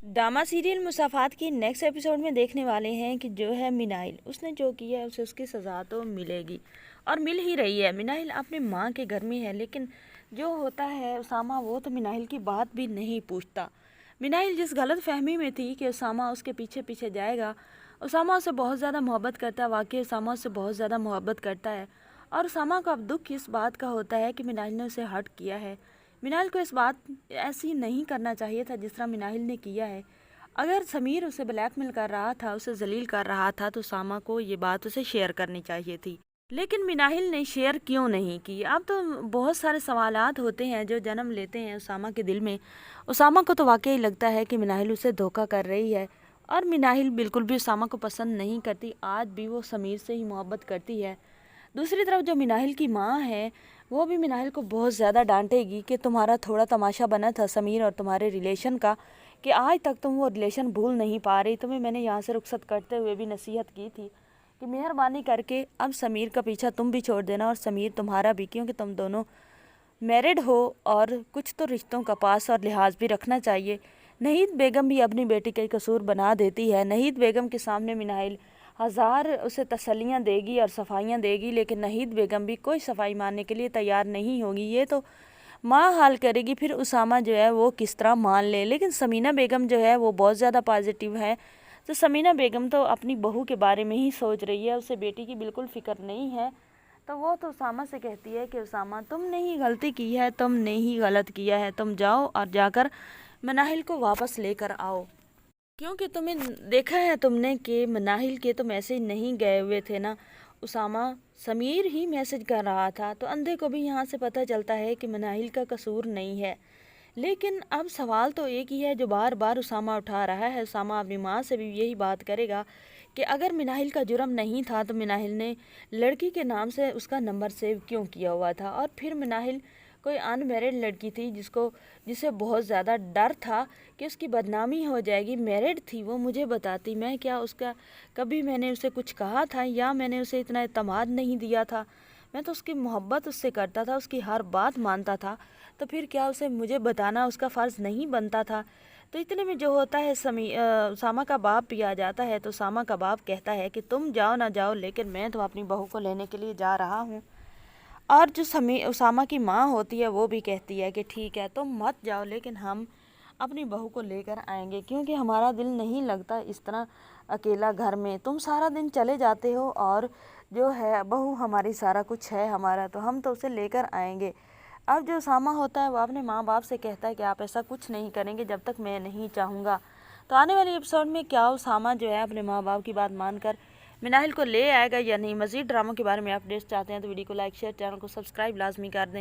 Drama serial मुसाफात के next episode में देखने वाले हैं कि जो है मिनाइल, उसने जो किया है उसे उसकी सज़ा तो मिलेगी और मिल ही रही है। मिनाइल अपने माँ के घर में है, लेकिन जो होता है उसामा वो तो मिनाइल की बात भी नहीं पूछता। मिनाइल जिस गलत फहमी में थी कि उसामा उसके पीछे पीछे जाएगा, उसामा उससे बहुत ज़्यादा मोहब्बत करता है। वाकई उसामा उससे बहुत ज़्यादा मोहब्बत करता है और उसामा को अब दुख इस बात का होता है कि मिनाइल ने उसे हर्ट किया है। मिनाइल को इस बात ऐसी नहीं करना चाहिए था जिस तरह मिनाइल ने किया है। अगर समीर उसे ब्लैकमेल कर रहा था, उसे जलील कर रहा था, तो उसामा को ये बात उसे शेयर करनी चाहिए थी, लेकिन मिनाहिल ने शेयर क्यों नहीं की। अब तो बहुत सारे सवालात होते हैं जो जन्म लेते हैं उसामा के दिल में। उसामा को तो वाकई लगता है कि मिनाहिल उसे धोखा कर रही है और मिनाहिल बिल्कुल भी उसामा को पसंद नहीं करती। आज भी वो समीर से ही मोहब्बत करती है। दूसरी तरफ जो मिनाहिल की माँ है, वो भी मिनाहिल को बहुत ज़्यादा डांटेगी कि तुम्हारा थोड़ा तमाशा बना था समीर और तुम्हारे रिलेशन का, कि आज तक तुम वो रिलेशन भूल नहीं पा रही। तुम्हें मैंने यहाँ से रुखसत करते हुए भी नसीहत की थी कि मेहरबानी करके अब समीर का पीछा तुम भी छोड़ देना और समीर तुम्हारा भी, क्योंकि तुम दोनों मैरिड हो और कुछ तो रिश्तों का पास और लिहाज भी रखना चाहिए। नहीद बेगम भी अपनी बेटी का कसूर बना देती है। नहीद बेगम के सामने मिनाहिल हज़ार उसे तसल्लियाँ देगी और सफाइयाँ देगी, लेकिन नहीद बेगम भी कोई सफाई मानने के लिए तैयार नहीं होगी। ये तो माँ हाल करेगी, फिर उसामा जो है वो किस तरह मान ले। लेकिन समीना बेगम जो है वो बहुत ज़्यादा पॉजिटिव है। तो समीना बेगम तो अपनी बहू के बारे में ही सोच रही है, उसे बेटी की बिल्कुल फ़िक्र नहीं है। तो वो तो उसामा से कहती है कि उसामा तुमने ही गलती की है, तुमने ही गलत किया है, तुम जाओ और जाकर मनाहिल को वापस लेकर आओ, क्योंकि तुम्हें देखा है तुमने कि मनाहिल के तो मैसेज नहीं गए हुए थे ना। उसामा समीर ही मैसेज कर रहा था, तो अंधे को भी यहाँ से पता चलता है कि मनाहिल का कसूर नहीं है। लेकिन अब सवाल तो एक ही है जो बार बार उसामा उठा रहा है। उसामा अपनी माँ से भी यही बात करेगा कि अगर मिनाहिल का जुर्म नहीं था तो मिनाहिल ने लड़की के नाम से उसका नंबर सेव क्यों किया हुआ था। और फिर मिनाहिल कोई अनमैरिड लड़की थी जिसे बहुत ज़्यादा डर था कि उसकी बदनामी हो जाएगी। मैरिड थी वो, मुझे बताती, मैं क्या उसका कभी मैंने उसे कुछ कहा था या मैंने उसे इतना एतमाद नहीं दिया था। मैं तो उसकी मोहब्बत उससे करता था, उसकी हर बात मानता था, तो फिर क्या उसे मुझे बताना उसका फ़र्ज़ नहीं बनता था। तो इतने में जो होता है सामा का बाप भी आ जाता है। तो सामा का बाप कहता है कि तुम जाओ ना जाओ, लेकिन मैं तो अपनी बहू को लेने के लिए जा रहा हूँ। और जो उसामा की माँ होती है वो भी कहती है कि ठीक है तुम मत जाओ, लेकिन हम अपनी बहू को लेकर आएंगे, क्योंकि हमारा दिल नहीं लगता इस तरह अकेला घर में। तुम सारा दिन चले जाते हो और जो है बहू हमारी सारा कुछ है हमारा, तो हम तो उसे लेकर आएंगे। अब जो उसामा होता है वो अपने माँ बाप से कहता है कि आप ऐसा कुछ नहीं करेंगे जब तक मैं नहीं चाहूँगा। तो आने वाले एपिसोड में क्या उसामा जो है अपने माँ बाप की बात मानकर मिनाहिल को ले आएगा या नहीं। मज़ीद ड्रामों के बारे में अपडेट्स चाहते हैं तो वीडियो को लाइक शेयर, चैनल को सब्सक्राइब लाजमी कर दें।